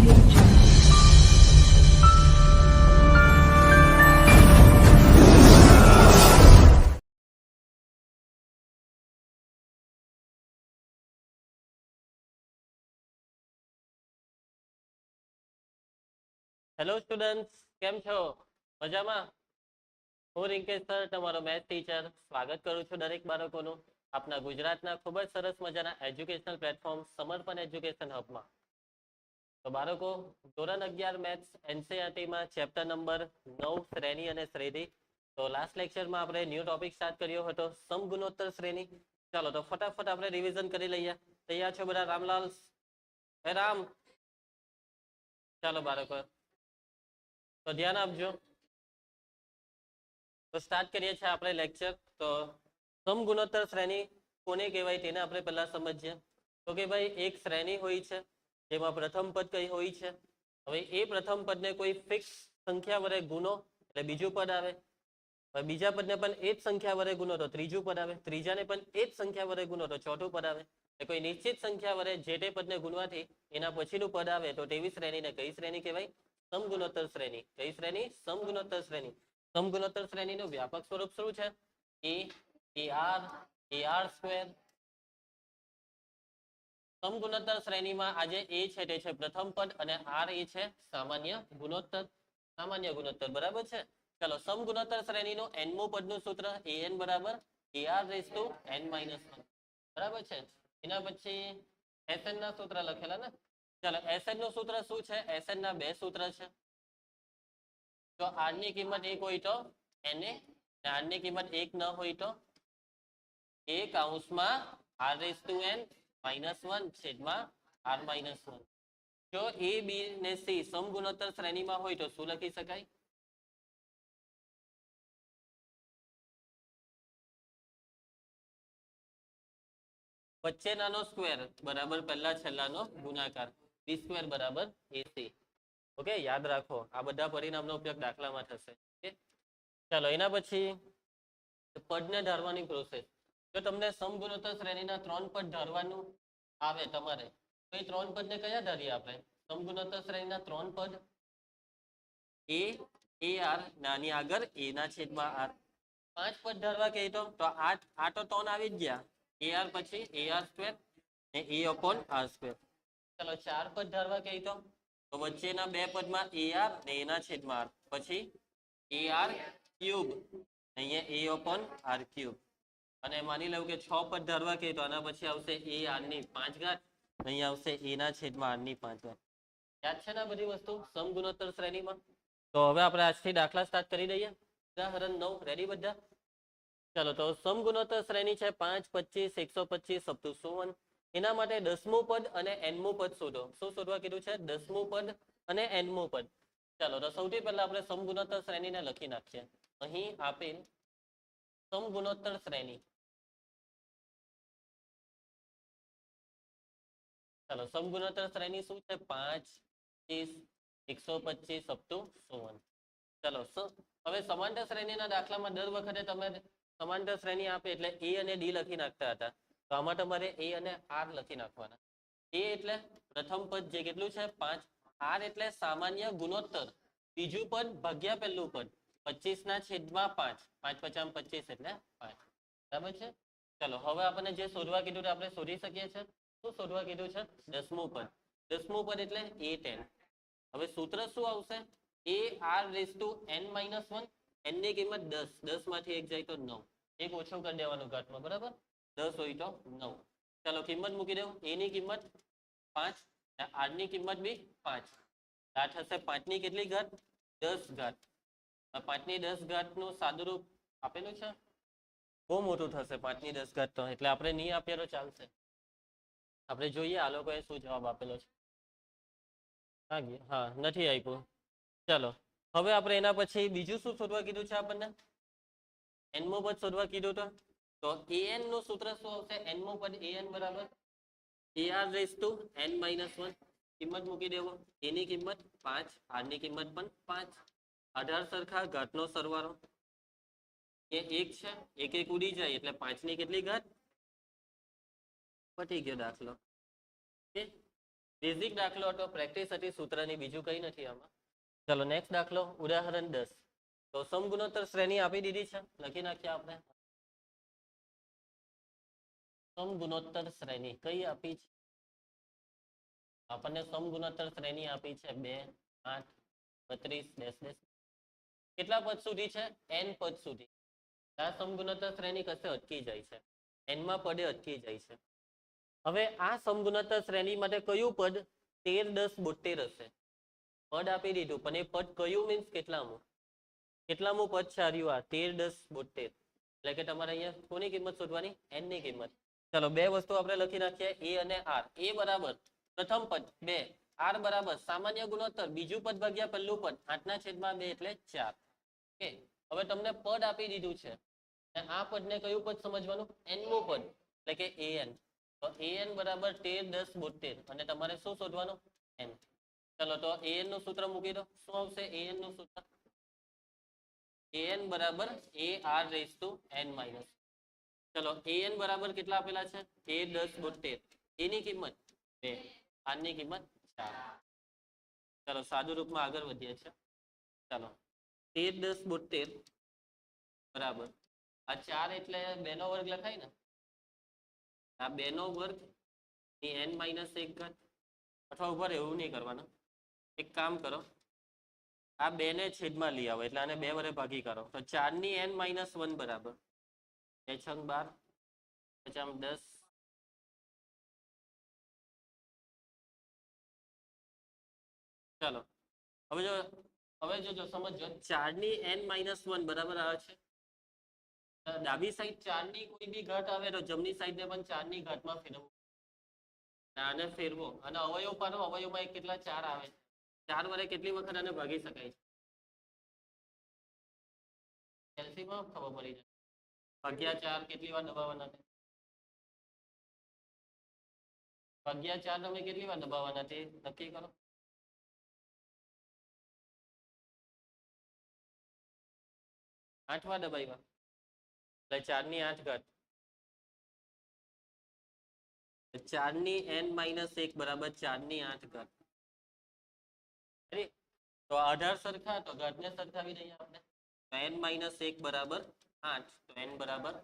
Audio Jungle. Hello students, કેમ છો? મજામાં? હું રિંકેશ સર, તમારો મેથ્સ ટીચર, સ્વાગત કરું છું દરેક બાળકોનું આપના ગુજરાતના ખૂબ જ સરસ મજાના એજ્યુકેશનલ પ્લેટફોર્મ સમર્પણ એજ્યુકેશન હબમાં. તો બાળકો, ધોરણ 11 મેથ્સ એનસીઈઆરટીમાં ચેપ્ટર નંબર 9 શ્રેણી અને શ્રેણી. તો લાસ્ટ લેક્ચરમાં આપણે ન્યૂ ટોપિક સ્ટાર્ટ કર્યો હતો, સમગુણોત્તર શ્રેણી. ચાલો તો ફટાફટ આપણે રિવિઝન કરી લઈએ. તૈયાર છો બધા? રામલાલ, હે રામ. ચાલો બાળકો, તો ધ્યાન આપજો. તો સ્ટાર્ટ કરીએ છીએ આપણે લેક્ચર. તો સમગુણોત્તર શ્રેણી કોને કહેવાય તેને આપણે પહેલા સમજીએ. તો કે ભાઈ એક શ્રેણી હોય છે જેમાં પ્રથમ પદ કઈ હોય છે. હવે એ પ્રથમ પદને કોઈ ફિક્સ સંખ્યા વડે ગુણો એટલે બીજું પદ આવે. હવે બીજા પદને પણ એ જ સંખ્યા વડે ગુણો તો ત્રીજું પદ આવે. ત્રીજાને પણ એ જ સંખ્યા વડે ગુણો તો ચોથું પદ આવે. એટલે કોઈ નિશ્ચિત સંખ્યા વડે જે તે પદને ગુણવાથી એના પછીનું પદ આવે તો તેવી શ્રેણીને કઈ શ્રેણી કહેવાય? સમગુણોત્તર શ્રેણી. કઈ શ્રેણી? સમગુણોત્તર શ્રેણી. સમગુણોત્તર શ્રેણીનું વ્યાપક સ્વરૂપ શું છે? AR square. સમગુણોત્તર શ્રેણીમાં આજે એ છે તે છે પ્રથમ પદ અને આર એ છે સામાન્ય ગુણોત્તર. સામાન્ય ગુણોત્તર, બરાબર છે. ચલો, સમગુણોત્તર શ્રેણીનું nમું પદનું સૂત્ર an બરાબર AR⁻n−1, બરાબર છે. એના પછી SN ના સૂત્ર લખેલા ને. ચાલો, SN નું સૂત્ર શું છે? SN ના બે સૂત્ર છે. તો આર ની કિંમત 1 હોય તો Na, આર ની કિંમત 1 ન હોય તો a કૌંસમાં r⁻n−1 છેદમાં r−1. જો a b ને c સમગુણોત્તર શ્રેણીમાં હોય તો શું લખી શકાય? વચ્ચેનાનો સ્ક્વેર બરાબર પહેલા છેલ્લાનો ગુણાકાર. b સ્ક્વેર બરાબર ac. ઓકે, યાદ રાખો, આ બધા પરિણામનો ઉપયોગ દાખલામાં થશે. ઓકે, ચાલો એના પછી પદને ધારવાની પ્રોસેસ. જો તમને સમગુણોત્તર શ્રેણીના 3 પદ ધારવાનું આવે તમારે, તો એ 3 પદને કયા ધારીએ આપણે? સમગુણોત્તર શ્રેણીના 3 પદ AR નાની આગળ a ના છેદમાં r. 5 પદ ધારવા કહે તો આ તો 3 આવી જ ગયા. AR પછી AR સ્ક્વેર ને a/r સ્ક્વેર. ચલો 4 પદ ધારવા કહે તો વચ્ચેના બે પદમાં AR ને એના છેદમાં r, પછી AR ક્યુબ, અહીંયા a/r ક્યુબ. અને માની લઉં કે 6 પદ ધારવા કહે તો આના પછી આવશે AR ની 5 ઘાત, અહીંયા આવશે a ના છેદમાં r ની 5 ઘાત. યાદ છે ને બધી વસ્તુ સમગુણોત્તર શ્રેણીમાં? તો હવે આપણે આજથી દાખલા સ્ટાર્ટ કરી દઈએ. ઉદાહરણ 9, રેડી બધા? ચાલો, તો સમગુણોત્તર શ્રેણી છે 5, 25, 125 up to 100. એના માટે 10મું પદ અને nમું પદ શોધો. શું શોધવા કીધું છે? 10મું પદ અને nમું પદ. ચાલો, તો સૌથી પહેલા આપણે સમગુણોત્તર શ્રેણીને લખી નાખીએ. અહીં આપેલ સમગુણોત્તર શ્રેણી. ચાલો, સમગુણોત્તર શ્રેણી શું છે? 5, 25, 125 up to 100. ચાલો, હવે સમાંતર શ્રેણીના દાખલામાં દર વખતે તમે સમાંતર શ્રેણી આપે એટલે a અને d લખી નાખતા હતા. તો આમાં તમારે a અને r લખી નાખવાના. a એટલે પ્રથમ પદ જે કેટલું છે? 5. r એટલે સામાન્ય ગુણોત્તર, બીજું પદ ભાગ્યા પહેલું પદ, 25 ના છેદમાં 5. 5 × 5 = 25 એટલે 5, બરાબર છે. ચલો, હવે આપણને જે શોધવા કીધું આપણે શોધી શકીએ છીએ. શું શોધવા કીધું છે? 10મું પદ. 10મું પદ એટલે a10. હવે સૂત્ર શું આવશે? AR⁻n−1. n ની કિંમત 10, 10 માંથી 1 જાય તો 9, એક ઓછું કરી દેવાનું ઘાતમાં, બરાબર? 10 હોય તો 9. ચાલો, કિંમત મૂકી દઉં. a ની કિંમત 5, r ની કિંમત બી 5. આ થશે 5 ની કેટલી ઘાત? 10 ઘાત. 5 ની 10 ઘાતનું સાદુરૂપ આપેલું છે, બહુ મોટું થશે 5 ની 10 ઘાત તો, એટલે આપણે નહીં આપીએ તો ચાલશે. આપણે જોઈએ આ લોકોએ શું જવાબ આપેલો છે. હા, નથી આપ્યું. ચાલો, હવે આપણે એના પછી બીજું શું શોધવા કીધું છે આપણને? nમું પદ શોધવા કીધું તો an નું સૂત્ર શું આવશે? nમું પદ an બરાબર AR⁻n−1. કિંમત મૂકી દેવો. a ની કિંમત 5, r ની કિંમત પણ 5. 18 સરખા ઘાતનો સરવાળો એ 1 છે, 1 1 ઉડી જાય એટલે 5 ની કેટલી ઘાત? પતી ગયો દાખલો. બેઝિક દાખલો હતો, પ્રેક્ટિસ હતી સૂત્રની, બીજું કંઈ નથી આમાં. ચલો નેક્સ્ટ દાખલો, ઉદાહરણ 10. તો સમગુણોત્તર શ્રેણી આપી દીધી છે, લખી નાખીએ આપણે. સમગુણોત્તર શ્રેણી કઈ આપી છે આપણને? સમગુણોત્તર શ્રેણી આપી છે 2, 8, 32, કેટલા પદ સુધી છે? n પદ સુધી. આ સમગુણોત્તર શ્રેણી કશે અટકી જાય છે, n માં પદે અટકી જાય છે. હવે આ સમગુણોત્તર શ્રેણી માટે કયું પદ 13, 10, 72 હશે? પદ આપી દીધું, પણ એ પદ કયું મીન્સ કેટલામું પદ છે? આ 13, 10, 72. એટલે કે તમારે અહીંયા કોની કિંમત શોધવાની? n ની કિંમત. ચલો બે વસ્તુ આપણે લખી નાખીએ, a અને r. a બરાબર પ્રથમ પદ 2, r બરાબર સામાન્ય ગુણોત્તર બીજું પદ ભાગ્યા પહેલું પદ 8/2 એટલે 4. ઓકે, હવે તમને પદ આપી દીધું છે, આ પદને કયું પદ સમજવાનું? n નું પદ, એટલે કે an. તો an બરાબર 13, 10, 72 અને તમારે શું શોધવાનું? n. ચલો તો an નું સૂત્ર મૂકી દો. શું આવશે an નું સૂત્ર? an બરાબર ar raised to n minus. ચલો an બરાબર કેટલા આપેલા છે? 13, 10, 72. એની કિંમત 2, r ની કિંમત 4. ચલો સાદું રૂપમાં આગળ વધીએ છીએ. ચાલો 13, 10, 72 બરાબર આ 4 એટલે 2 નો વર્ગ લખાય ને? આ 2 નો વર્ગ એ n minus 1 ઘાત. અથવા ઉપર એવું નહીં કરવાનું, એક કામ કરો, આ 2 ને છેદમાં લઈ આવો, એટલે આને 2 વડે ભાગી કરો. તો 4 ની n minus 1 બરાબર 2 × 12 50 10. ચાલો હવે જો સમજો, 4 ની n minus 1 બરાબર આવે છે. ડાબી સાઈડ 4 ની કોઈ બી ઘાત આવે તો જમણી સાઈડ ને પણ 4 ની ઘાતમાં ફેરવો, આને ફેરવો અને અવયવ પાડો. અવયવમાં કેટલા? 4 આવે છે. 4 વડે કેટલી વખત આને ભાગી શકાય છે? એલસીમાં ખબર પડી જાય. ભાગ્યા 4 કેટલી વાર દબાવવાના છે? ભાગ્યા 4 તમે કેટલી વાર દબાવવાના છે નક્કી કરો. 8 વાર દબાવ્યા, એટલે 4 ની 8 ઘાત. 4 ની n minus 1 બરાબર 4 ની 8 ઘાત. તો 18 સરખા, તો ઘાતને સરખાવી દઈએ આપણે. n minus 1 બરાબર 8, તો n બરાબર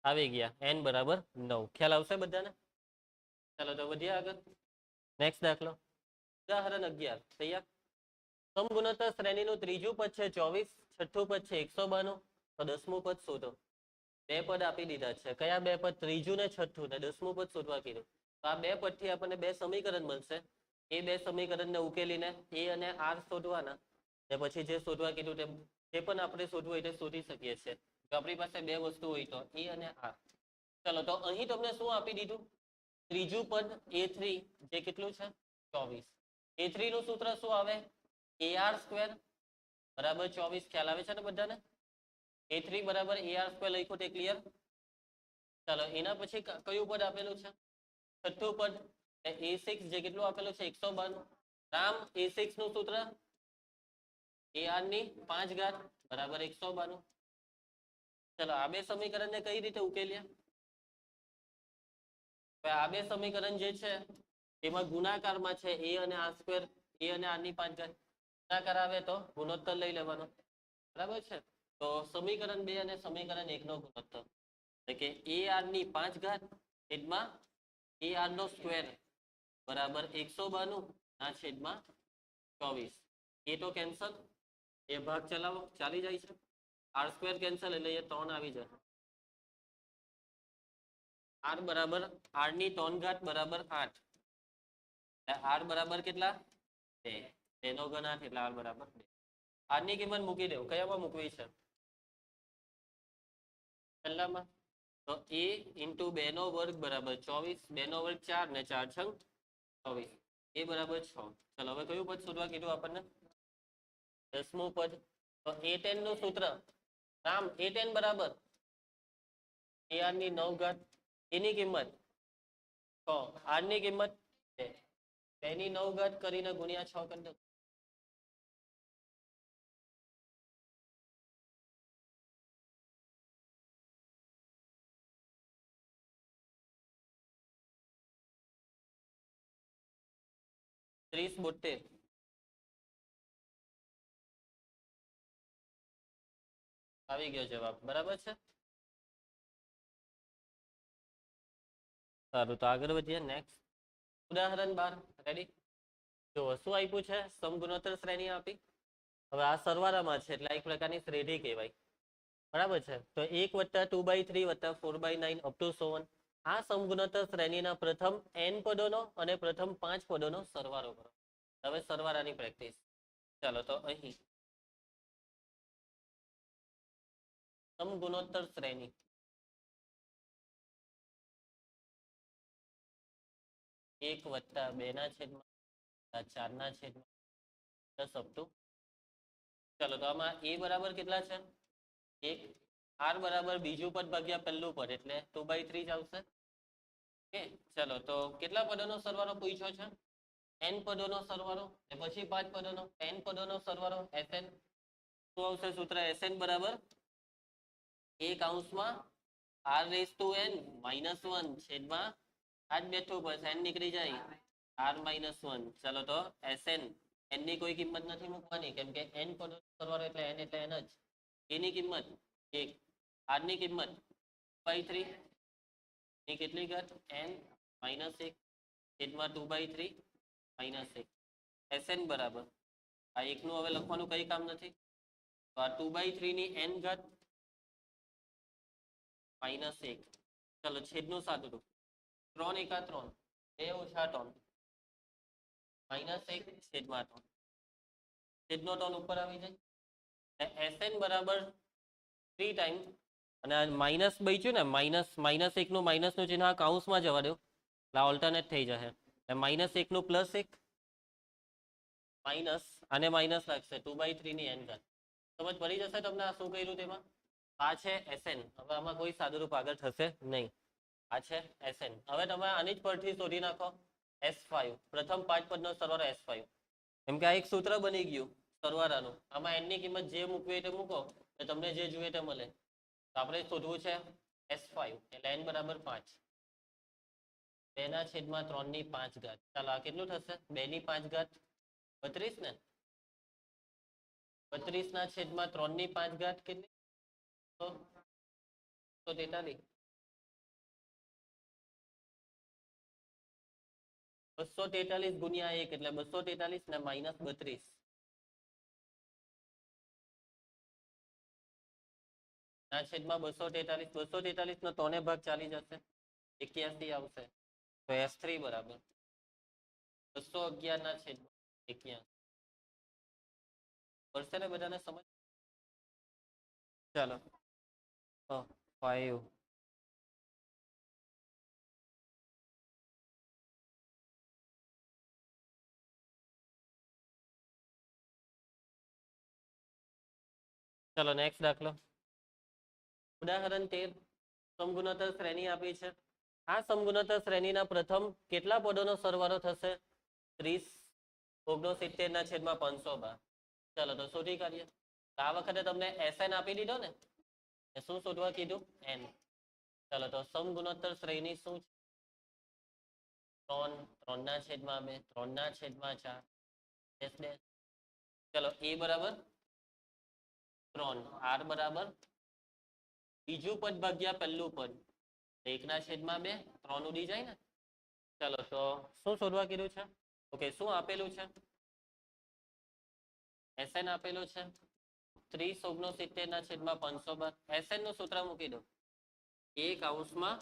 આવી ગયા, n બરાબર 9. ખ્યાલ આવશે બધાને? ચાલો તો વધીએ આગળ. નેક્સ્ટ દાખલો, ઉદાહરણ 11. તૈયાર? સમગુણોત્તર શ્રેણીનું ત્રીજું પદ છે 24, છઠ્ઠું પદ છે 192, તો 10મું પદ શોધો. બે પદ આપી દીધા છે. કયા બે પદ? ત્રીજું ને છઠ્ઠું, ને 10મું પદ શોધવા કીધું. તો આ બે પદથી આપણને બે સમીકરણ મળશે. એ બે સમીકરણને ઉકેલીને a અને r શોધવાના, ને પછી જે શોધવા કીધું તે જે પણ આપણે શોધવું હોય તે શોધી શકીએ છીએ. જો આપણી પાસે બે વસ્તુ હોય તો a અને r. ચલો તો અહીં તમને શું આપી દીધું? ત્રીજું પદ a3, જે કેટલું છે? 24. a3 નું સૂત્ર શું આવે? ar² બરાબર 24. ખ્યાલ આવે છે ને બધાને? a3 બરાબર ar² લખ્યું તે ક્લિયર? ચાલો એના પછી કયું પદ આપેલું છે? છઠ્ઠું પદ a6, જે કેટલું આપેલું છે? 192. રામ a6 નું સૂત્ર ar ની 5 ઘાત બરાબર 192. ચલો આ બે સમીકરણને કઈ રીતે ઉકેલ્યા? આ બે સમીકરણ જે છે એમાં ગુણાકારમાં છે a અને r², a અને r ની 5 ઘાત. ગુણાકાર આવે તો ગુણોત્તર લઈ લેવાનો, બરાબર છે? તો સમીકરણ 2 અને સમીકરણ 1 નો ગુણોત્તર, એટલે કે ar ની 5 ઘાત છેદમાં ar નો સ્ક્વેર બરાબર 192 ના છેદમાં 24. એ તો કેન્સલ, એ ભાગ ચલાવો, ચાલી જાય છે. r² કેન્સલ, એટલે એ 3 આવી જાય. r બરાબર r ની 3 ઘાત બરાબર 8. r બરાબર કેટલા? 2. 2 નો ઘન 8 એટલે r બરાબર 2. r ની કિંમત મૂકી દેવું. કયામાં મૂકવી છે? પહેલામાં. તો a into 2 નો વર્ગ બરાબર 24. 2 નો વર્ગ 4 ને 4 છંગ 24. એ બરાબર 6. ચલો હવે કયું પદ શોધવા કીધું આપણને? 10મું પદ. તો a10 નું સૂત્ર રામ a10 બરાબર ar ની 9 ઘાત. એની કિંમત 6, r ની કિંમત 2. 2 ની 9 ઘાત કરીને ગુણ્યા 6 કરી દો. 30 72 આવી ગયો જવાબ, બરાબર છે. સારું, તો આગળ વધીએ. નેક્સ્ટ ઉદાહરણ 12. રેડી? જો શું આપ્યું છે? સમગુણોત્તર શ્રેણી આપી. હવે આ સરવાળામાં છે એટલે એક પ્રકારની શ્રેણી કહેવાય, બરાબર છે. તો 1 + 2/3 + 4/9 અપ ટુ 7 આ સમગુણોત્તર શ્રેણીના પ્રથમ n પદોનો અને પ્રથમ 5 પદોનો સરવાળો કરો. હવે સરવાળાની પ્રેક્ટિસ. ચાલો, તો અહીં સમગુણોત્તર શ્રેણી 1 + 2/4 અપ ટુ. ચાલો, તો આમાં a બરાબર કેટલા છે? 1. r બરાબર બીજું પદ ભાગ્યા પહેલું પદ એટલે 2/3 જ આવશે. ઓકે, ચલો તો કેટલા પદોનો સરવાળો પૂછ્યો છે? n પદોનો સરવાળો, ને પછી 5 પદોનો n પદોનો સરવાળો Sn. શું આવશે સૂત્ર? Sn બરાબર a કૌંસમાં r⁻n - 1 છેદમાં આ જ બેઠું બસ n નીકળી જાય r-1. ચલો, તો Sn n ની કોઈ કિંમત નથી મૂકવાની કેમ કે n પદોનો સરવાળો એટલે n જ. a ની કિંમત 1, r ની કિંમત 2/3 ની કેટલી ઘાત n - 1 છેદમાં 2/3 - 1. Sn બરાબર આ એકનું હવે લખવાનું કઈ કામ નથી, તો આ 2/3 ની n ઘાત -1. ચલો, છેદનું સાદું રૂપ 3 × 3 2 - 3 -1 છેદમાં 3. છેદનો 3 ઉપર આવી જાય. Sn બરાબર 3 ટાઈમ અને માઇનસ બચ્યું ને, -1 નું માઇનસનું ચિહ્ન આ કૌંસમાં જવા દો એટલે ઓલ્ટરનેટ થઈ જશે. -1 નું +1 માઇનસ અને માઇનસ લાગશે 2/3 ની n ઘાત. સમજ પડી જશે તમને આ શું કર્યું તેમાં? આ છે Sn. હવે આમાં કોઈ સાદુરૂપ આગળ થશે નહીં. આ છે Sn. હવે તમે આની જ પરથી શોધી નાખો S5. પ્રથમ 5 પદનો સરવાળો S5. કેમ કે આ એક સૂત્ર બની ગયું સરવાળાનું. આમાં n ની કિંમત જે મૂકવી હોય તે મૂકો તો તમને જે જોઈએ તે મળે. તો આપણે શોધવું છે S5 એટલે n બરાબર 5. 2/3 ની 5 ઘાત. ચાલો, આ કેટલું થશે? 2 ની 5 ઘાત 32 ને. 32/3 ની 5 ઘાત કેટલી? 243. 243 ગુણ્યા 1 એટલે 243 ને -32. ના છેદમાં 243. 243 નો 3 ભાગ ચાલી જશે 81 આવશે. તો S3 બરાબર 211/81. પડશે ને બધાને સમજ? ચાલો, 5. ચાલો, નેક્સ્ટ દાખલો. ઉદાહરણ 13. સમગુણોત્તર શ્રેણી આપી છે. આ સમગુણોત્તર શ્રેણીના પ્રથમ કેટલા પદોનો સરવાળો થશે? 30/69/512. ચાલો, તો શોધી કાઢીએ. આ વખતે તમને Sn આપી દીધો ને, શું શોધવા કીધું? n. ચાલો, તો સમગુણોત્તર શ્રેણી શું છે? 3, 3/2, 3/4. ચલો, a બરાબર 3, r બરાબર બીજું પદ ભાગ્યા પહેલું પદ 1/2. 3 ઉડી જાય ને. ચાલો, તો શું શોધવા કીધું છે? ઓકે, શું આપેલું છે? Sn આપેલું છે 30/69/512. Sn નું સૂત્ર મૂકી દો. a કૌંસમાં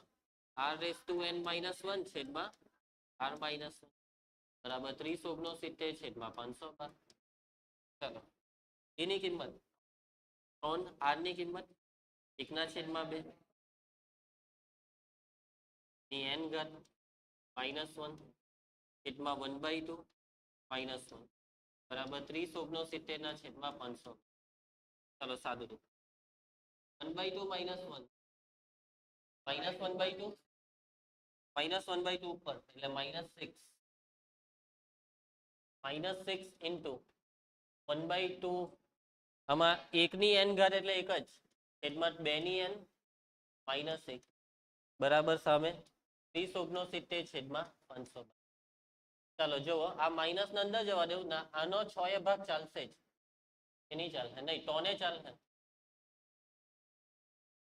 r⁻n - 1 છેદમાં r-1 બરાબર 30/69/512. ચાલો, એની કિંમત 3, r ની કિંમત 1/2 ની n ઘાત -1 છેદમાં 1/2 -1 બરાબર 30/69/500. ચાલો, સાદું રૂપ 1/2 - 1 -1/2 -1/2 ઉપર એટલે -6 into 1/2. આમાં 1 ની n ઘાત એટલે 1 જ છેદમાં 2 ની n -1 બરાબર સામે 30/69/500. ચાલો જુઓ, આ માઇનસ ને અંદર જવા દેવું ના, આનો 6 એ ભાગ ચાલશે જ, એ નહીં ચાલશે, નહીં ટોને ચાલશે,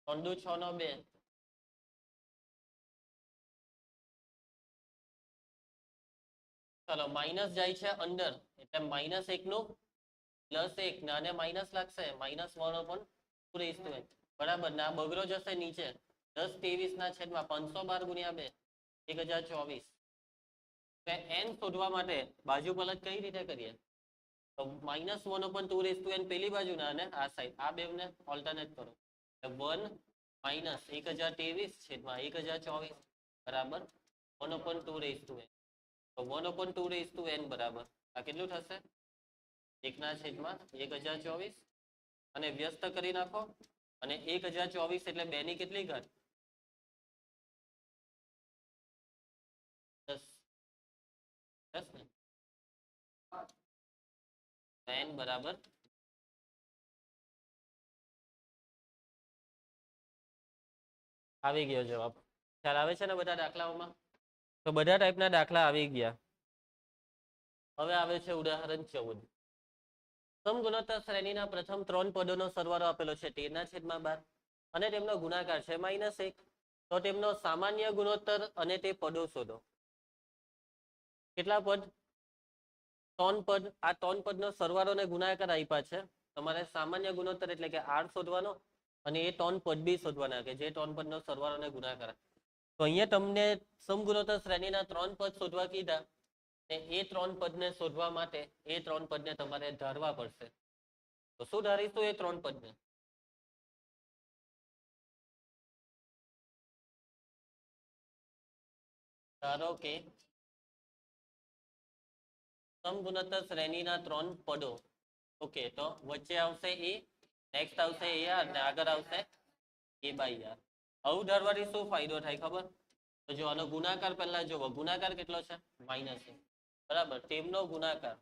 3 દુ 6 નો 2, ચાલો માઇનસ જાય છે અંદર એટલે -1 નું +1 ને આને માઇનસ લાગશે, -1/2 બરાબર. ના બગડો જશે નીચે, 10 23 ના છેદમાં 512 ગુણ્યા 2 1024. તો n શોધવા માટે બાજુ પલટ કઈ રીતે કરીએ? તો -1/2n પેલી બાજુના અને આ સાઈડ આ બેવને ઓલ્ટરનેટ કરો. 1 - 1023 છેદમાં 1024 બરાબર 1/2n. તો 1/2n બરાબર આ કેટલું થશે? 1/1024 અને વ્યસ્ત કરી નાખો, અને 1024 એટલે 2 ની કેટલી ઘાત? 10 ને n બરાબર આવી ગયો જવાબ. ખ્યાલ આવે છે ને બધા દાખલાઓમાં? તો બધા ટાઈપના દાખલા આવી ગયા. હવે આવે છે ઉદાહરણ 14. સમગુણોત્તર શ્રેણીના પ્રથમ 3 પદોનો સરવાળો આપેલો છે 13/12 અને તેમનો ગુણાકાર છે -1. તો તેમનો સામાન્ય ગુણોત્તર અને તે પદો શોધો. કેટલા પદ? 3 પદ. આ 3 પદનો સરવાળો અને ગુણાકાર આપ્યા છે. તમારે સામાન્ય ગુણોત્તર એટલે કે r શોધવાનો અને એ 3 પદ બી શોધવાના કે જે 3 પદનો સરવાળો અને ગુણાકાર. તો અહીંયા તમને સમગુણોત્તર શ્રેણીના 3 પદ શોધવા કીધા, એ 3 પદને શોધવા માટે એ 3 પદને તમારે ધારવા પડશે. તો શું ધારીશું એ 3 પદને? ધારો કે સમગુણોત્તર શ્રેણીના 3 પદો. ઓકે, તો વચ્ચે આવશે એ, નેક્સ્ટ આવશે AR ને આગળ આવશે A/R. આવું ધારવાથી શું ફાયદો થાય ખબર? તો જો આનો ગુણાકાર પહેલા જોવો, ગુણાકાર કેટલો છે? -1 બરાબર. તેમનો ગુણાકાર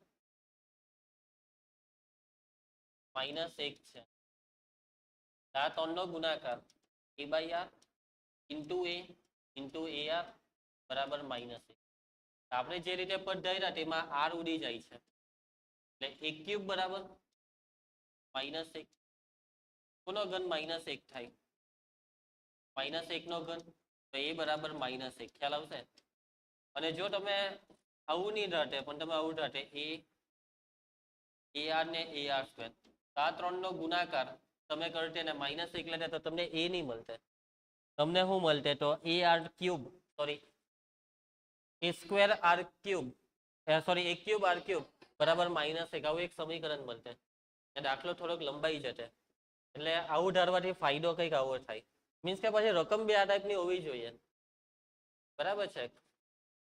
-1 છે. આ 3 નો ગુણાકાર A/R into A into AR બરાબર -1. આપણે જે રીતે પદ ધાર્યા તેમાં r ઉડી જાય છે એટલે 1³ બરાબર -1. કોનો ઘન -1 થાય? -1 નો ઘન. તો એ બરાબર -1. ખ્યાલ આવશે? અને જો તમે આવું નહીં ધાટે પણ તમે આવું ધાટે AR ને AR², તો આ 3 નો ગુણાકાર તમે કરતે ને -1 લેતે તો તમને એ નહીં મળતે. તમને શું મળતે? તો AR³ sorry A²R³ sorry A³ બરાબર -1. આવું એક સમીકરણ મળતે. દાખલો થોડોક લંબાઈ જતે. એટલે આવું ધારવાથી ફાયદો કંઈક આવો થાય. મીન્સ કે પછી રકમ બી આ ટાઈપની હોવી જોઈએ. બરાબર છે?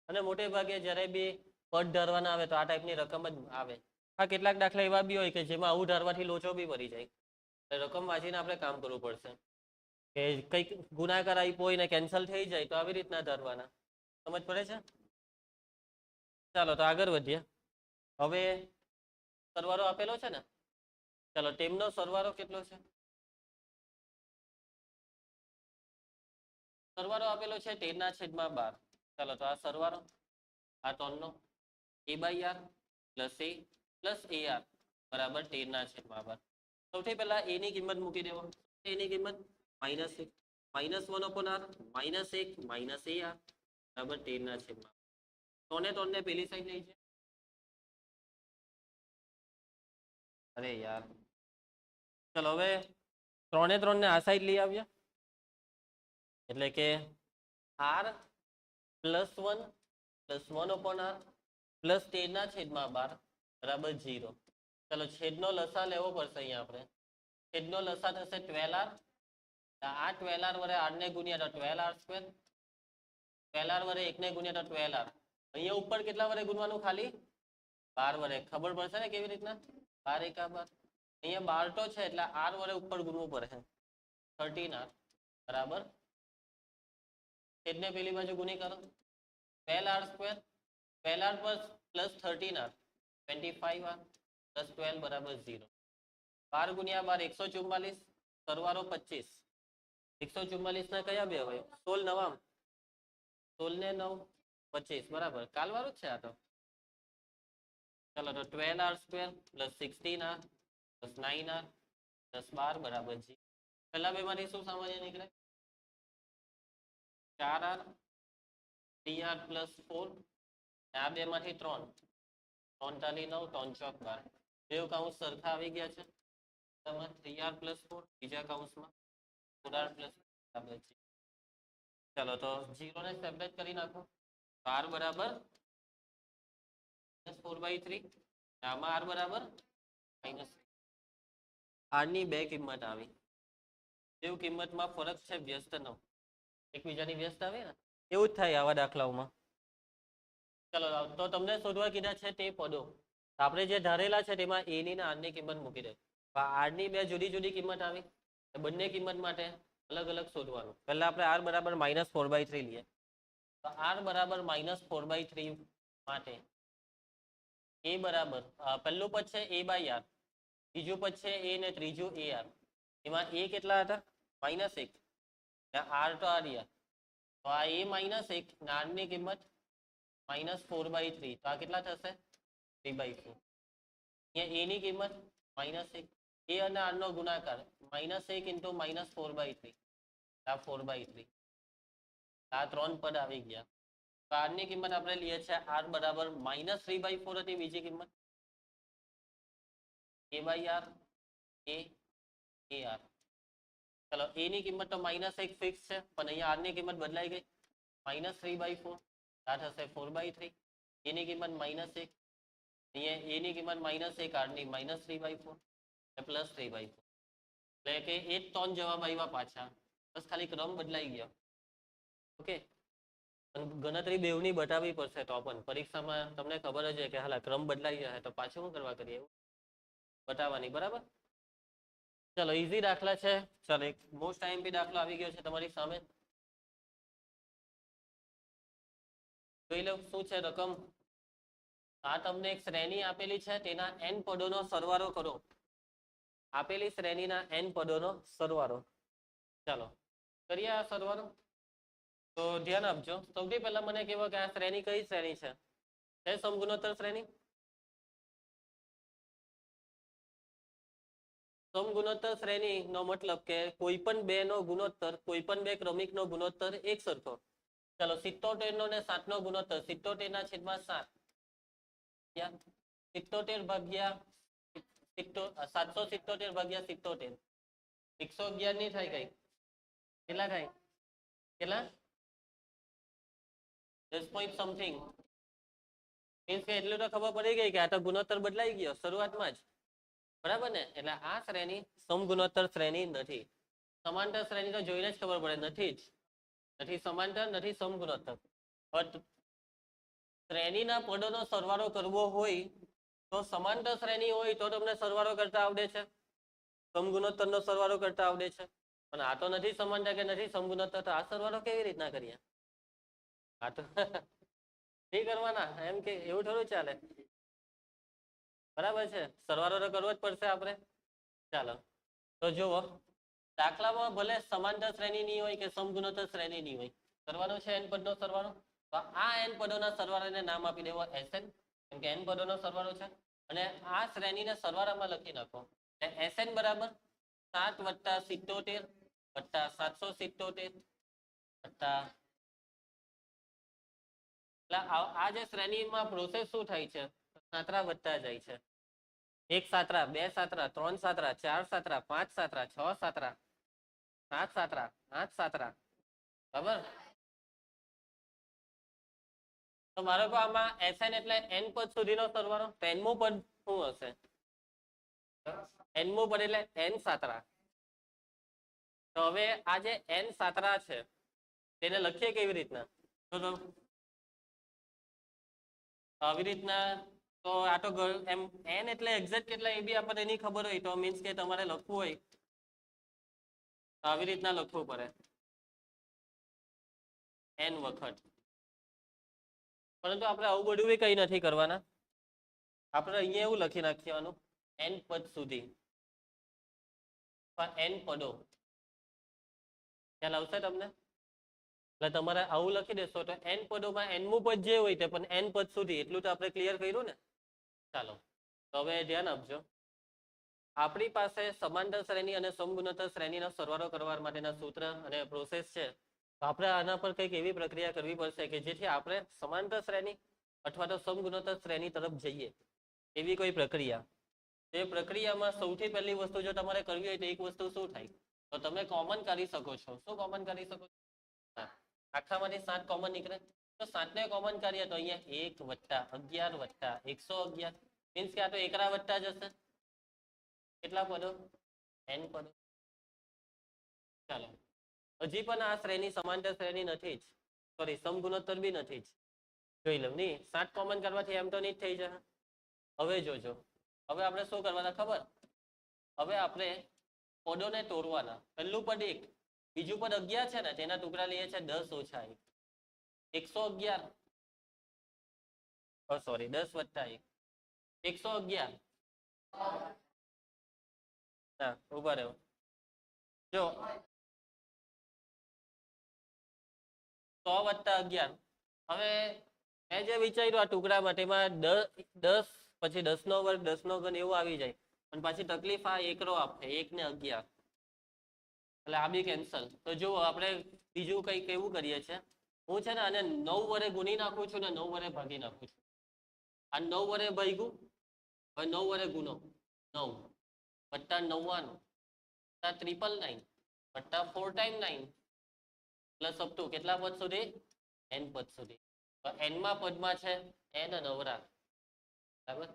અને મોટે ભાગે જ્યારે બી પદ ધારવાના આવે તો આ ટાઈપની રકમ જ આવે. હા, કેટલાક દાખલા એવા બી હોય કે જેમાં આવું ધારવાથી લોચો બી પડી જાય. રકમ વાંચીને આપણે કામ કરવું પડશે. કે કંઈક ગુણાકાર આપ્યો હોય ને કેન્સલ થઈ જાય તો આવી રીતના ધારવાના. સમજ પડે છે? ચાલો તો આગળ વધીએ. હવે સરવાળો આપેલો છે ને, ચાલો તેમનો સરવાળો કેટલો છે? સરવાળો આપેલો છે 13/12. ચાલો તો આ સરવાળો આ 3 નો A/R plus A plus AR બરાબર 13/12. સૌથી પહેલા a ની કિંમત મૂકી દેવો. a ની કિંમત -1 -1/r -1 -AR બરાબર 13/12. 3 ને પેલી સાઈડ લઈ જાય. અરે યાર, ચલો હવે 3 ને આ સાઈડ લઈ આવ્યા એટલે કે r +1 + 1/r પ્લસ 13/12 બરાબર 0. ચલો છેદનો લસા લેવો પડશે. અહીંયા આપણે છેદનો લસા થશે 12r. આ 12r વડે r ને ગુણ્યા તો 12r², 12r વડે 1 ને ગુણ્યા તો 12r. અહીંયા ઉપર કેટલા વડે ગુણવાનું? ખાલી 12 વડે. ખબર પડશે ને કેવી રીતના? 12 × 12. અહીંયા 12 તો છે એટલે r વડે ઉપર ગુણવું પડે. 13r બરાબર છેદને પેલી બાજુ ગુણી કરો 12r², 12r plus 13r 25r plus 12 બરાબર 0. 12 × 12 144. સરવાળો 25. 144 ના કયા બે હોય? 16 9 16 ને 9 25 બરાબર. કાલવાળું જ છે આ તો. ચલો તો 12r² plus 16r plus 9r plus 12 બરાબર જી. પહેલા બેમાંથી શું સામાન્ય નીકળે? 4r 3r પ્લસ 4, આ બેમાંથી 3, 3 તાલી 9, 3 ચોક 12. બેવ કાઉન્સ સરખા આવી ગયા છે. તેમાં 3r પ્લસ 4, બીજા કાઉન્સમાં 4r પ્લસ બરાબર જી. ચલો તો 0 ને સેપરેટ કરી નાખો. r બરાબર -4/3, આમાં r બરાબર -3. r ની બે કિંમત આવી. જેવું કિંમતમાં ફરક છે વ્યસ્ત ન એકબીજાની વ્યસ્ત આવે ને એવું જ થાય આવા દાખલાઓમાં. ચલો તો તમને શોધવા કીધા છે તે પદો. આપણે જે ધારેલા છે તેમાં a ની ને r ની કિંમત મૂકી દે. r ની બે જુદી જુદી કિંમત આવી. બંને કિંમત માટે અલગ અલગ શોધવાનું. પહેલા આપણે r બરાબર -4/3 લઈએ. તો r બરાબર -4/3 માટે a બરાબર પહેલું પદ છે a/r, બીજું પદ છે a ને ત્રીજું ar. એમાં a કેટલા હતા? -1. r તો આ રહ્યા. તો આ a -1 ને r ની કિંમત -4/3. તો આ કેટલા થશે? 3/4. અહીંયા a ની કિંમત -1, a અને r નો ગુણાકાર -1 into -4/3, આ 4/3. આ 3 પદ આવી ગયા. તો r ની કિંમત આપણે લઈએ છીએ r બરાબર -3/4 હતી બીજી કિંમત. a/r a ar. ચલો a ની કિંમત તો -1 ફિક્સ છે, પણ અહીંયા r ની કિંમત બદલાઈ ગઈ. -3/4 આ થશે 4/3. a ની કિંમત -1, અહીંયા a ની કિંમત -1, r ની -3/4 પ્લસ 3/4. એટલે કે એ જ 3 જવાબ આવ્યા પાછા, બસ ખાલી ક્રમ બદલાઈ ગયો. ઓકે, ગણતરી બેવની બતાવવી પડશે તો પણ પરીક્ષામાં તમને ખબર જ છે કે હાલ ક્રમ બદલાઈ જાય તો પાછું શું કરવા કરીએ એવું બતાવવાની. બરાબર. ચલો ઈઝી દાખલા છે. ચલો એક મોસ્ટ આઈએમપી દાખલો આવી ગયો છે તમારી સામે. જોઈ લો શું છે રકમ. આ તમને એક શ્રેણી આપેલી છે, તેના n પદોનો સરવાળો કરો. આપેલી શ્રેણીના n પદોનો સરવાળો. ચાલો કરીએ આ સરવાળો. તો ધ્યાન આપજો. સૌથી પહેલા મને કહેવો કે આ શ્રેણી કઈ શ્રેણી છે? છે સમગુણોત્તર શ્રેણી? સમગુણોત્તર શ્રેણી નો મતલબ કે કોઈ પણ બે નો ગુણોત્તર, કોઈ પણ બે ક્રમિક નો ગુણોત્તર એક સરખો. ચલો 77 નો ને 7 નો ગુણોત્તર 77 ના છેદમાં 7, 77 ભાગ્યા 777 ભાગ્યા 77, 111 ની થાય કઈ? કેટલા થાય? કેટલા? 10 point something. મીન્સ કે એટલું તો ખબર પડી ગઈ કે આ તો ગુણોત્તર બદલાઈ ગયો શરૂઆતમાં જ. બરાબર ને? એટલે આ શ્રેણી સમગુણોત્તર શ્રેણી નથી. સમાંતર શ્રેણી તો જોઈને જ ખબર પડે નથી જ. નથી સમાંતર, નથી સમગુણોત્તર. બટ શ્રેણીના પદોનો સરવાળો કરવો હોય તો સમાંતર શ્રેણી હોય તો તમને સરવાળો કરતા આવડે છે, સમગુણોત્તરનો સરવાળો કરતા આવડે છે. પણ આ તો નથી સમાંતર કે નથી સમગુણોત્તર, તો આ સરવાળો કેવી રીતના કરીએ? આ તો નહીં કરવાના એમ કે એવું થોડું ચાલે. બરાબર છે, સરવાળો તો કરવો જ પડશે આપણે. ચાલો તો જુઓ, દાખલામાં ભલે સમાંતર શ્રેણી ની હોય કે સમગુણોત્તર શ્રેણી ની હોય, કરવાનો છે n પદનો સરવાળો. તો આ n પદોના સરવાળાને નામ આપી દેવો Sn, કેમ કે n પદોનો સરવાળો છે. અને આ શ્રેણીને સરવાળામાં લખી નાખો. Sn બરાબર 7 + 77 + 777 + આ જે શ્રેણીમાં પ્રોસેસ શું થાય છે? સાતરા વધતા જાય છે. 1 સાતરા, 2 સાતરા, 3 સાતરા, 4 સાતરા, 5 સાતરા, 6 સાતરા, 7 સાતરા, 8 સાતરા. બરાબર. તો મારો કહો આમાં Sn એટલે n પદ સુધીનો સરવાળો. તો nમું પદ શું હશે? nમું પદ એટલે n સાતરા. તો હવે આ જે n સાતરા છે તેને લખીએ કેવી રીતના? તો આવી રીતના. તો આ તો એમ n એટલે એક્ઝેક્ટ કેટલા એ બી આપણને નહીં ખબર હોય તો મીન્સ કે તમારે લખવું હોય આવી રીતના લખવું પડે, n વખત. પરંતુ આપણે આવું બધું બી કઈ નથી કરવાના. આપણે અહીંયા એવું લખી નાખવાનું n પદ સુધી, n પદો. ખ્યાલ આવશે તમને? એટલે તમારે આવું લખી દેશો તો n પદોમાં nમું પદ જે હોય તે પણ n પદ સુધી એટલું તો આપણે ક્લિયર કર્યું ને. ચાલો તો હવે ધ્યાન આપજો. આપણી પાસે સમાંતર શ્રેણી અને સમગુણોત્તર શ્રેણીનો સરવાળો કરવા માટેના સૂત્ર અને પ્રોસેસ છે. તો આપણે આના પર કંઈક એવી પ્રક્રિયા કરવી પડશે કે જેથી આપણે સમાંતર શ્રેણી અથવા તો સમગુણોત્તર શ્રેણી તરફ જઈએ, એવી કોઈ પ્રક્રિયા. એ પ્રક્રિયામાં સૌથી પહેલી વસ્તુ જો તમારે કરવી હોય તો એક વસ્તુ શું થાય, તો તમે કોમન કરી શકો છો. શું કોમન કરી શકો છો? આખામાંથી 7 કોમન નીકળે, તો 7 ને કોમન કરીએ તો અહીંયા 1 + 11 + 111 મીન્સ કે આ તો એકડા વત્તા જ હશે. કેટલા પદો? n પદો. ચાલો હજી પણ આ શ્રેણી સમાંતર શ્રેણી નથી જ, સોરી સમગુણોત્તર બી નથી જ. જોઈ લો નહીં, 7 કોમન કરવાથી એમ તો નહીં જ થઈ જશે. હવે જોજો, હવે આપણે શું કરવાના ખબર? હવે આપણે પદોને તોડવાના. પહેલું પદ 1, બીજું પદ 11 છે ને, તેના ટુકડા લઈએ છે 10 - 1 111, સોરી 10 + 1 111. ના ઉભા રહ્યો, જો 100 + 11. હવે મેં જે વિચાર્યું આ ટુકડા માટેમાં 10 પછી 10 નો વર્ગ 10 નો ઘન એવું આવી જાય, પણ પાછી તકલીફ આ એકડો આપે 1 ને 11, એટલે આ બી કેન્સલ. તો જુઓ આપણે બીજું કંઈક એવું કરીએ છીએ. હું છે ને આને 9 વડે ગુણી નાખું છું ને 9 વડે ભાગી નાખું છું. આ 9 વડે ભાગ્યું, હવે 9 વડે ગુણો, 9 + 99 + 999 + 4 × 9 પ્લસ અપ ટુ કેટલા પદ સુધી? n પદ સુધી. તો n માં પદમાં છે n નવરા, બરાબર.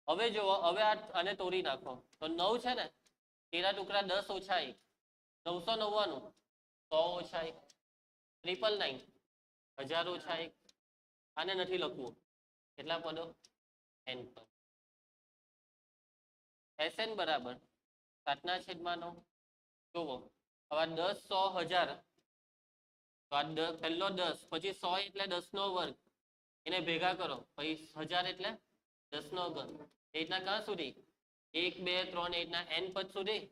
હવે જુઓ, હવે આને તોડી નાખો તો 9 છે ને, તેના ટુકડા 10 - 1 999, 100 - 1 999, 1000 - 1. આને નથી લખવું, કેટલા પદો? n પદ. Sn બરાબર 7/9. જુઓ હવે 10 100 1000, તો આ પહેલો 10 પછી 100 એટલે 10 નો વર્ગ, એને ભેગા કરો પછી 1000 એટલે 10 નો ઘન. એ રીતના ક્યાં સુધી? 1 2 3 એ રીતના n પદ સુધી.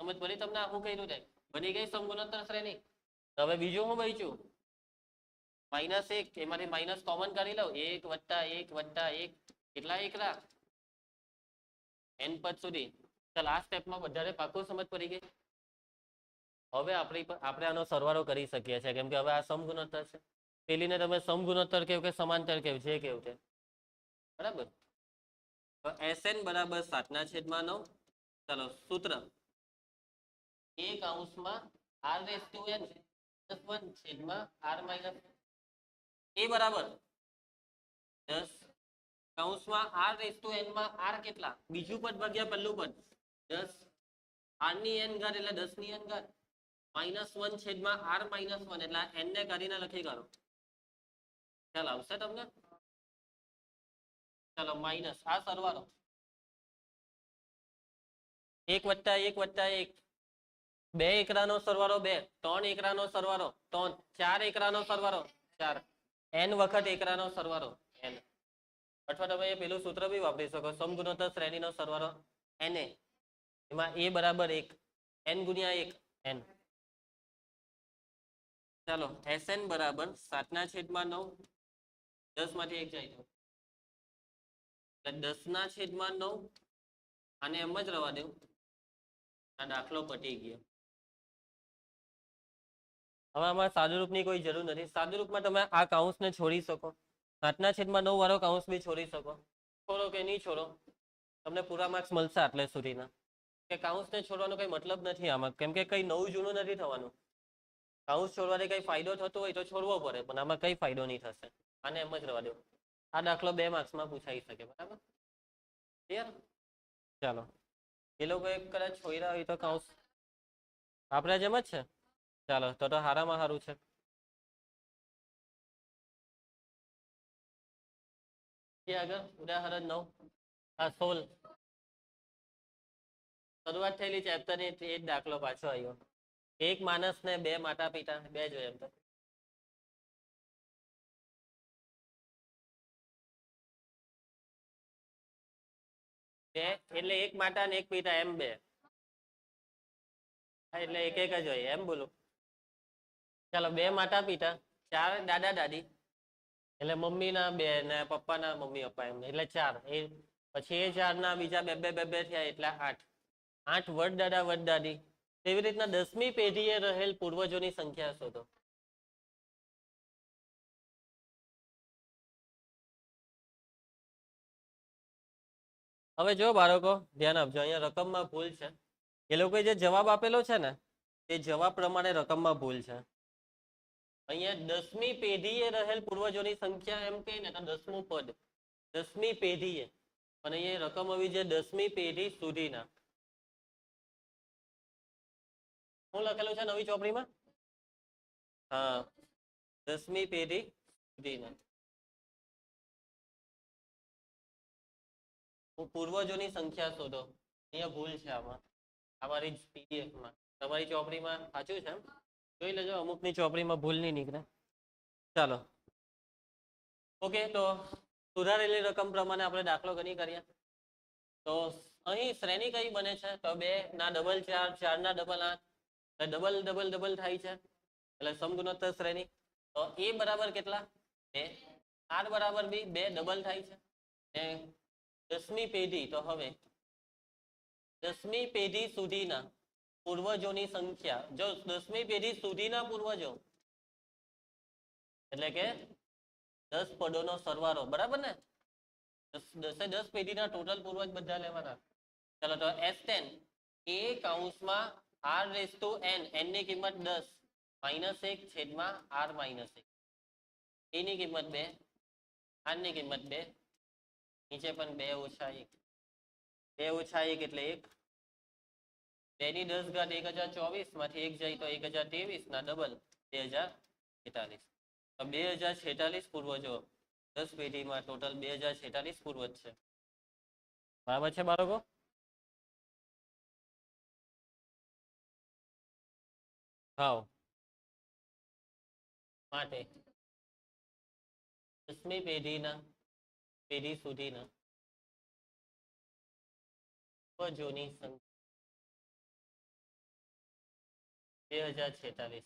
સમજ પડી તમને? આ શું કર્યું છે? બની ગઈ સમગુણોત્તર શ્રેણી. હવે બીજું હું બચ્યું? -1, એમાંથી માઇનસ કોમન કરી લઉં, 1 + 1 + 1 કેટલા એકડા? n પદ સુધી. ચાલ આ સ્ટેપમાં વધારે પાકું સમજ પડી ગઈ. હવે આપણે આનો સરવાળો કરી શકીએ છીએ, કેમ કે હવે આ સમગુણોત્તર છે. પેલીને તમે સમગુણોત્તર કેવું કે સમાંતર કેવું છે, કેવું છે, બરાબર. તો Sn બરાબર 7/9. ચાલો સૂત્ર a કૌંસમાં r⁻n + 1/r - a બરાબર 10 કૌંસમાં r⁻n માં r કેટલા? બીજું પદ ભાગ્યા પહેલું પદ 10, r ની n ઘાત એટલે 10 ની n ઘાત -1/r - 1 એટલે n ને કાઢીને લખી કાઢો. ખ્યાલ આવશે તમને? ચાલો માઇનસ આ સરવાળો 1 + 1 + 1, 2 એકડાનો સરવાળો 2, 3 એકડાનો સરવાળો 3, 4 એકડાનો સરવાળો 4, n વખત એકડાનો સરવાળો n. અથવા તમે પેલું સૂત્ર બી વાપરી શકો, સમગુણોત્તર શ્રેણીનો સરવાળો Na, એમાં a બરાબર 1, n × 1 n. ચાલો Sn બરાબર 7/9, 10 માંથી 1 જાય તો એટલે 10/9. આને એમ જ રવા દેવું, આ દાખલો પટી ગયો. હવે આમાં સાદુરૂપની કોઈ જરૂર નથી. સાદુરૂપમાં તમે આ કૌંસને છોડી શકો, 7/9 વાળો કૌંસ બી છોડી શકો. છોડો કે નહીં છોડો, તમને પૂરા માર્ક્સ મળશે આટલે સુધીના. કે કૌંસને છોડવાનો કઈ મતલબ નથી આમાં, કેમ કે કઈ નવું જૂનું નથી થવાનું. કૌંસ છોડવાથી કઈ ફાયદો થતો હોય તો છોડવો પડે, પણ આમાં કઈ ફાયદો નહીં થશે. આને એમ જ રવા દેવું. આ દાખલો 2 માર્ક્સમાં પૂછાઈ શકે, બરાબર. ક્લિયર? ચાલો એ લોકો કદાચ છોડ્યા હોય તો કૌંસ આપણે જેમ જ છે. ચાલો તો હારામાં સારું છે. આગળ ઉદાહરણ 9, 16 શરૂઆત થયેલી ચેપ્ટર ની એ જ દાખલો પાછો આવ્યો. એક માણસ ને 2 માતા પિતા, 2 જોઈએ એમ તો. એટલે એક માતા ને એક પિતા એમ 2, એટલે એક એક જ હોય એમ બોલું. ચાલો 2 માતા પિતા, 4 દાદા દાદી, એટલે મમ્મીના બે ને પપ્પાના મમ્મી પપ્પા એમ એટલે 4 એ પછી એ 4 ના બીજા બે બે બે બે થયા એટલે 8 8 વડદાદા વડદાદી તેવી રીતના 10મી પેઢીએ રહેલ પૂર્વજોની સંખ્યા શોધો. હવે જો બાળકો ધ્યાન આપજો, અહીંયા રકમમાં ભૂલ છે. એ લોકોએ જે જવાબ આપેલો છે ને તે જવાબ પ્રમાણે રકમમાં ભૂલ છે. અહીંયા 10મી પેઢીએ રહેલ પૂર્વજોની સંખ્યા એમ કહીને તો 10મું પદ 10મી પેઢીએ, અને અહીંયા રકમ આવી છે 10મી પેઢી સુધીના. શું લખેલું છે નવી ચોપડીમાં? હા, 10મી પેઢી સુધીના પૂર્વજોની સંખ્યા શોધો. અહીંયા ભૂલ છે આમાં, અમારી પીડીએફમાં. તમારી ચોપડીમાં સાચું છે, જોઈ લેજો, અમુકની ચોપડીમાં ભૂલ નહીં નીકળે. ચાલો ઓકે, તો સુધારેલી રકમ પ્રમાણે આપણે દાખલો ગણી કરીએ. તો અહીં શ્રેણી કઈ બને છે? તો 2 ના ડબલ 4, 4 ના ડબલ 8, ડબલ ડબલ ડબલ થાય છે એટલે સમગુણોત્તર શ્રેણી. તો એ બરાબર કેટલા? 2. r બરાબર બી 2 ડબલ થાય છે. ને 10મી પેઢી, તો હવે 10મી પેઢી સુધીના પૂર્વજોની સંખ્યા, જો 10મી પેઢી સુધીના પૂર્વજો એટલે કે 10 પદોનો સરવાળો, બરાબર ને? 10 પેઢીના ટોટલ પૂર્વજ બધા લેવાના. ચાલો તો S10 એ કૌંસમાં r⁻n, n ની કિંમત 10 -1 છેદમાં r - 1, a ની કિંમત 2, r ની કિંમત 2, નીચે પણ 2 ઓછા 1, 2 ઓછા 1 એટલે 1, 2 ની 10 ઘાત 1024 માંથી 1 જાય તો 1023 ના ડબલ 2046. તો 2046 પૂર્વજો 10 પેઢીમાં ટોટલ 2046 પૂર્વજ છે. બરાબર છે બાળકો? હા, માટે 10મી પેઢી સુધીના પૂર્વજોની સંખ્યા 2046.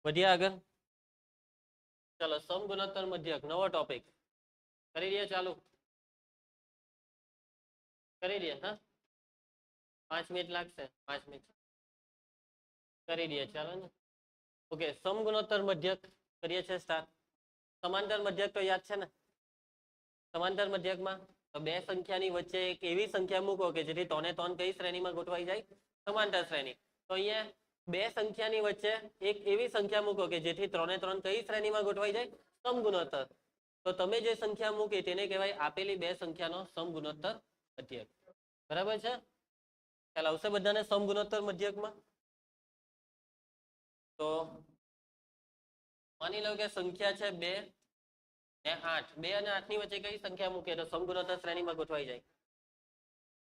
વધ્યા આગળ. ચલો સમગુણોત્તર મધ્યક, નવો ટોપિક કરી દઈએ. ચાલુ કરી દઈએ. હા, 5 મિનિટ લાગશે, 5 મિનિટ કરી દઈએ. ચાલો ને. ઓકે, સમગુણોત્તર મધ્યક કરીએ છીએ સ્ટાર્ટ. સમાંતર મધ્યક તો યાદ છે ને? સમાંતર મધ્યકમાં તો બે સંખ્યાની વચ્ચે એક એવી સંખ્યા મૂકો કે જેથી 3 એ 3 કઈ શ્રેણીમાં ગોઠવાઈ જાય? સમાંતર શ્રેણી. તો અહીંયા બે સંખ્યાની વચ્ચે એક એવી સંખ્યા મૂકો કે જેથી 3 એ 3 કઈ શ્રેણીમાં ગોઠવાઈ જાય? સમગુણોત્તર. તો તમે જે સંખ્યા મૂકી તેને કહેવાય આપેલી બે સંખ્યાનો સમગુણોત્તર મધ્યક. બરાબર છે? ખ્યાલ આવશે બધાને સમગુણોત્તર મધ્યકમાં? તો માની લો કે સંખ્યા છે 2 ને 8, 2 અને 8 ની વચ્ચે કઈ સંખ્યા મૂકે તો સમગુણોત્તર શ્રેણીમાં ગોઠવાઈ જાય?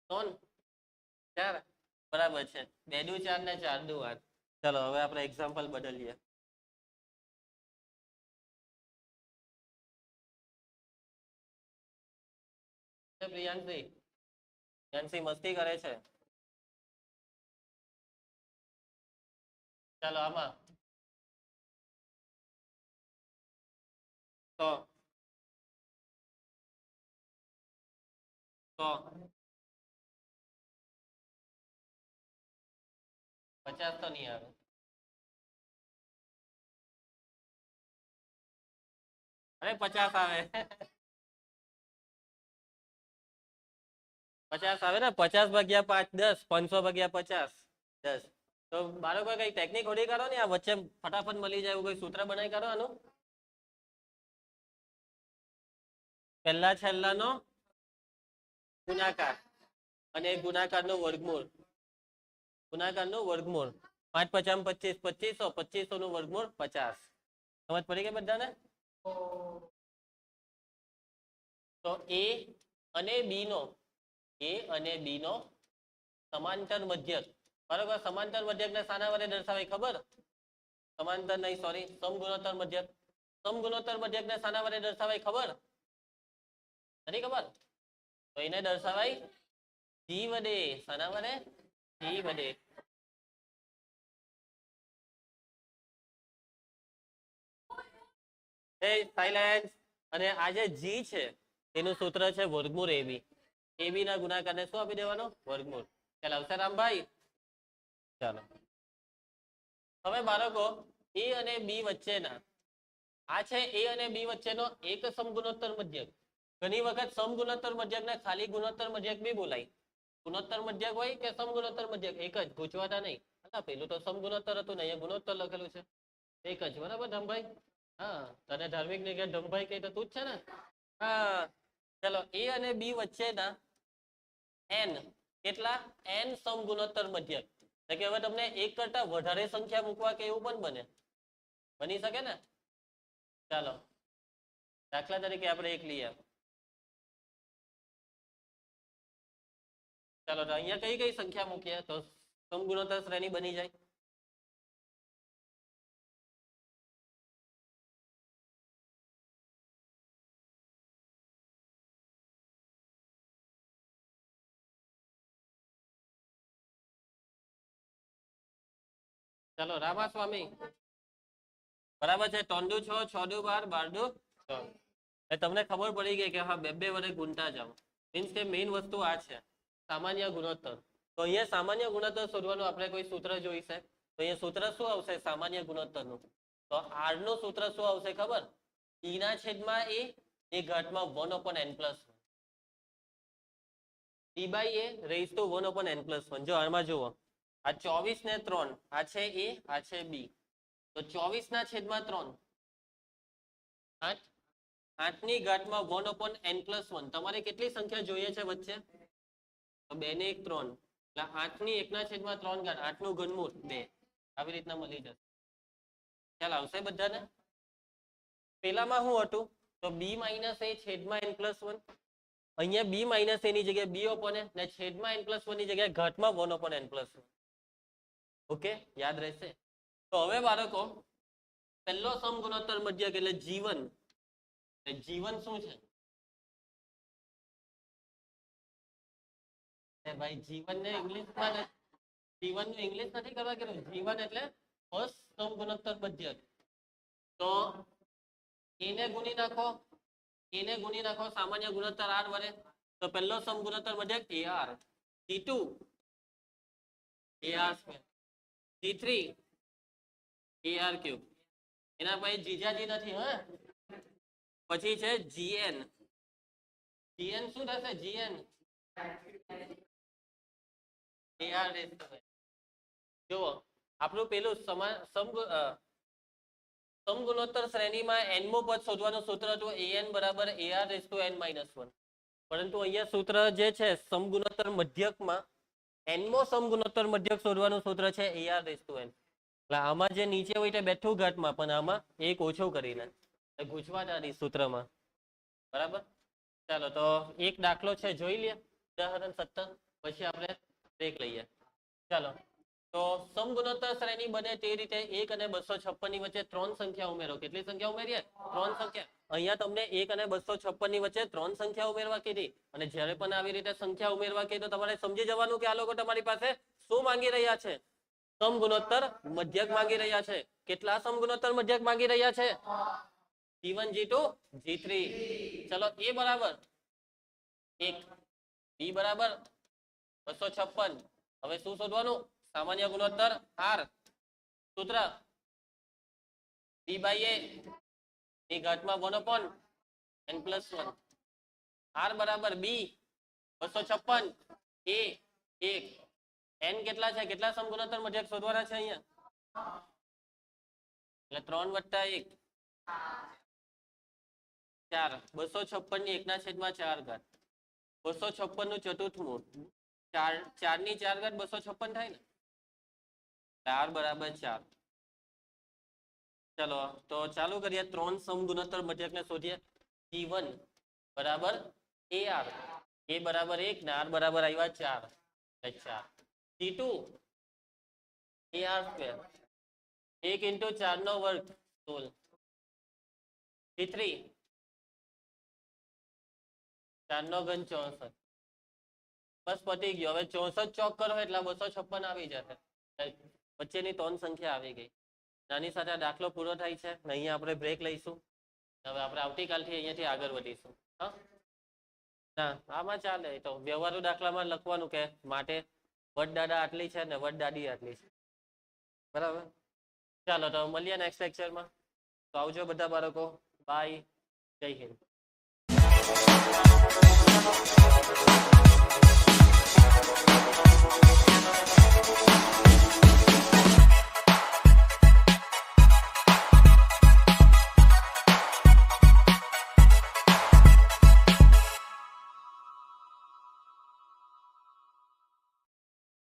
3, 4. બરાબર છે. 2 દુ 4 ને 4 દુ 8. ચલો હવે આપણે એક્ઝામ્પલ બદલીએ. પ્રિયાંશી મસ્તી કરે છે. ચાલો આમાં તો 50 તો નહીં આવે. અરે 50 આવે. 50 આવે ને? 50 ભાગ્યા 5 10, 500 ભાગ્યા 50 10. તો બાળકો કઈ ટેકનિક હોડી કરો ને, આ વચ્ચે ફટાફટ મળી જાય એવું કોઈ સૂત્ર બનાવી કરો આનું. પહેલા છેલ્લાનો ગુણાકાર અને ગુણાકારનો વર્ગમૂળ. ગુણાકારનો વર્ગમૂળ. 5 50 25 2500, 2500 નું વર્ગમૂળ 50. સમજ પડી ગઈ બધાને? તો A અને B નો સમાંતર મધ્યક. બરાબર? સમાંતર મધ્યક ને શાના વડે દર્શાવાય ખબર? સમાંતર નહીં, સોરી, સમગુણોત્તર મધ્યક. સમગુણોત્તર મધ્યક ને શાના વડે દર્શાવાય ખબર? નથી ખબર? તો એને દર્શાવાય G વડે. શાના વડે? G વડે. એ સાયલેન્સ. અને આ જે જી છે એનું સૂત્ર છે વર્ગમૂળ એબી. એબી ના ગુણાકારને શું આપી દેવાનો? વર્ગમૂળ. ચાલો આવશે રામભાઈ. ચાલો હવે બાળકો એ અને બી વચ્ચેના આ છે એ અને બી વચ્ચેનો એક સમગુણોત્તર મધ્યક. ઘણી વખત સમગુણોત્તર મધ્યક ને ખાલી ગુણોત્તર મધ્યક બી બોલાય. ગુણોત્તર મધ્યક હોય કે સમગુણોત્તર મધ્યક એક જ, પૂછવાતા નહીં. પેલું તો સમગુણોત્તર હતું ને અહીંયા ગુણોત્તર લખેલું છે એક જ, બરાબર ધમભાઈ? હા, તને ધાર્મિક ને કે ધમભાઈ કઈ તો તું જ છે ને? હા. ચલો એ અને બી વચ્ચેના એન કેટલા? એન સમગુણોત્તર મધ્યક. એટલે કે હવે તમને એક કરતા વધારે સંખ્યા મૂકવા કે એવું પણ બની શકે ને? ચાલો દાખલા તરીકે આપણે એક લઈએ. ચાલો તો અહીંયા કઈ કઈ સંખ્યા મૂકીએ તો સમગુણોત્તર શ્રેણી બની જાય? ચાલો રામાસ્વામી બરાબર છે. 3 દુ 6, 6 દુ 12, 12 દુ 6. તમને ખબર પડી ગઈ કે હા બે બે વડે ગુણતા જાઓ. મીન્સ કે મેઇન વસ્તુ આ છે સામાન્ય ગુણોત્તર. તો અહીંયા સામાન્ય ગુણોત્તર શોધવાનું આપણે કોઈ સૂત્ર જોઈશે. તો અહીંયા સૂત્ર શું આવશે સામાન્ય ગુણોત્તરનું? તો આર નું સૂત્ર શું આવશે ખબર? ઈ ના છેદમાં એ ઘાતમાં 1/n+1. D by A raise to 1/n+1. જો આમાં જુઓ આ 24 ને 3 આ છે એ આ છે બી. તો 24 ના છેદમાં 3 8. 8 ની ઘાતમાં 1/n+1. તમારે કેટલી સંખ્યા જોઈએ છે વચ્ચે? તો 2 ને 1 3. એટલે 8 ની 1 ના છેદમાં 3 ઘાત. 8 નું ઘનમૂળ 2. આવી રીતના મળી જશે. ખ્યાલ આવશે બધાને? પેલામાં શું હતું? તો b - a છેદમાં n+1. અહીંયા b - a ની જગ્યાએ b upon a ને છેદમાં n+1 ની જગ્યાએ ઘાતમાં 1/n+1. ઓકે, યાદ રહેશે? તો હવે બાળકો પહેલો સમગુણોત્તર મધ્યક એટલે જીવન. જીવન શું છે? ભાઈ જીવન ને ઇંગ્લિશમાં જીવન નું ઇંગ્લિશ નથી કરવા કેવું. જીવન એટલે ફર્સ્ટ સમગુણોત્તર મધ્યક. તો એને ગુણી નાખો સામાન્ય ગુણોત્તર આર વડે. તો પહેલો સમગુણોત્તર મધ્યક AR. T2 AR². T3 AR³ એના પછી જીજાજી નથી હે. પછી છે GN. GN શું થશે? GN AR. જુઓ આપણું પેલું સમગુણોત્તર શ્રેણીમાં nમો પદ શોધવાનું સૂત્ર હતું an બરાબર AR⁻n-1. પરંતુ અહીંયા સૂત્ર જે છે સમગુણોત્તર મધ્યકમાં nમો સમગુણોત્તર મધ્યક શોધવાનું સૂત્ર છે AR⁻n. એટલે આમાં જે નીચે હોય તે બેઠું ઘાતમાં પણ આમાં એક ઓછો કરીને ગુંચવાતા સૂત્રમાં. બરાબર? ચાલો તો એક દાખલો છે જોઈ લઈએ ઉદાહરણ 17. પછી આપણે બ્રેક લઈએ. ચાલો તો સમગુણોત્તર શ્રેણી બને તે રીતે 1 અને 256 ની વચ્ચે 3 સંખ્યા ઉમેરો. કેટલી સંખ્યા ઉમેરીએ? 3 સંખ્યા. અહીંયા તમને 1 અને 256 ની વચ્ચે 3 સંખ્યા ઉમેરવા કીધી. અને જ્યારે પણ આવી રીતે સંખ્યા ઉમેરવા કીધી તો તમારે સમજી જવાનું કે આ લોકો તમારી પાસે શું માંગી રહ્યા છે? સમગુણોત્તર મધ્યક માંગી રહ્યા છે. કેટલા સમગુણોત્તર મધ્યક માંગી રહ્યા છે? G1 G2 G3. ચલો એ બરાબર 1, બી બરાબર 256. હવે શું શોધવાનું? સામાન્ય ગુણોત્તર R. સૂત્ર b બાય a ની ઘાતમાં 1/n+1. R બરાબર b 256 a 1. n કેટલા છે? કેટલા સમગુણોત્તર મધ્યક શોધવાના છે અહીંયા? એટલે 3 + 1 4. 256 ની 1 ના છેદમાં 4 ઘાત. 256 નું ચતુર્થ મૂળ. 4 ની 4 ઘાત 256 થાય ને? R બરાબર 4. ચલો તો ચાલુ કરીએ. 3 સમગુણોત્તર મધ્યકને શોધીએ. G1 બરાબર AR. A બરાબર 1 ને R બરાબર આવ્યા 4. 4. G2 AR². 1 × 4 નો વર્ગ 16. G3 4 નો ઘન 64. બસ પતી ગયો. હવે 64 ચોક કરો એટલે 256 આવી જશે. વચ્ચેની 3 સંખ્યા આવી ગઈ. નાની સાથે દાખલો પૂરો થાય છે. અહીંયા આપણે બ્રેક લઈશું. હવે આપણે આવતીકાલથી અહીંયાથી આગળ વધીશું. હા, ના આમાં ચાલે. તો વ્યવહારુ દાખલામાં લખવાનું કે માટે વડદાદા આટલી છે ને વડદાદી આટલી છે. બરાબર. ચાલો તો મળીએ નેક્સ્ટ લેક્ચરમાં. તો આવજો બધા બાળકો. બાય. જય હિન્દ.